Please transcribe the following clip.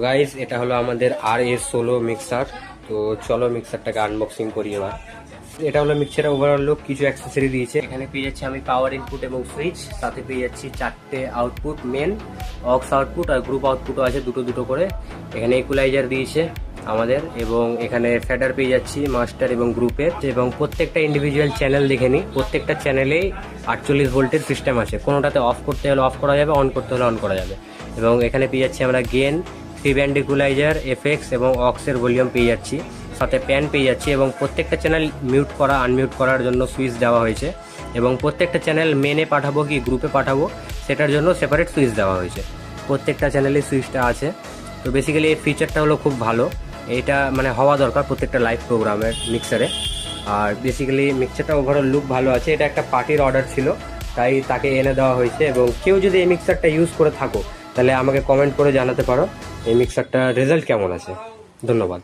Guys, এটা হলো আমাদের RS16 মিক্সার। তো চলো মিক্সারটাকে আনবক্সিং করি এবার। এটা হলো মিক্সারের ওভারঅল লুক। কিছু অ্যাক্সেসরি দিয়েছে, এখানে পেয়ে যাচ্ছি আমি পাওয়ার ইনপুট এবং সুইচ, সাথে পেয়ে যাচ্ছি 4টে আউটপুট, মেন, অক্স আউটপুট আর গ্রুপ আউটপুটও আছে দুটো দুটো করে। এখানে ইকুয়ালাইজার দিয়েছে আমাদের, এবং এখানে ফ্যাডার পেয়ে যাচ্ছি মাস্টার এবং গ্রুপের। এবং প্রত্যেকটা ইন্ডিভিজুয়াল চ্যানেল দেখে নিই, প্রত্যেকটা চ্যানেলেই 48 ভোল্টের সিস্টেম আছে। কোনোটাতে অফ করতে হলে অফ করা যাবে, অন করতে হলে অন করা যাবে। এবং এখানে পেয়ে যাচ্ছি আমরা গেন, 3 ব্যান্ড ইকুয়ালাইজার, এফএক্স এবং অক্সের ভলিউম পেয়ে যাচ্ছি, সাথে প্যান পেয়ে যাচ্ছি। এবং প্রত্যেকটা চ্যানেল মিউট করা আনমিউট করার জন্য সুইচ দেওয়া হয়েছে। এবং প্রত্যেকটা চ্যানেল মেনে পাঠাবো কি গ্রুপে পাঠাবো সেটার জন্য সেপারেট সুইচ দেওয়া হয়েছে। প্রত্যেকটা চ্যানেলে সুইচটা আছে। তো বেসিক্যালি এই ফিচারটা হলো খুব ভালো, এটা মানে হওয়া দরকার প্রত্যেকটা লাইভ প্রোগ্রামের মিক্সারে। আর বেসিক্যালি মিক্সারটা ওভারঅল লুক ভালো আছে। এটা একটা পার্টির অর্ডার ছিল, তাই তাকে এনে দেওয়া হয়েছে। এবং কেউ যদি এই মিক্সারটা ইউজ করে থাকো তাহলে আমাকে কমেন্ট করে জানাতে পারো এই মিক্সারটার রেজাল্ট কেমন আছে। ধন্যবাদ।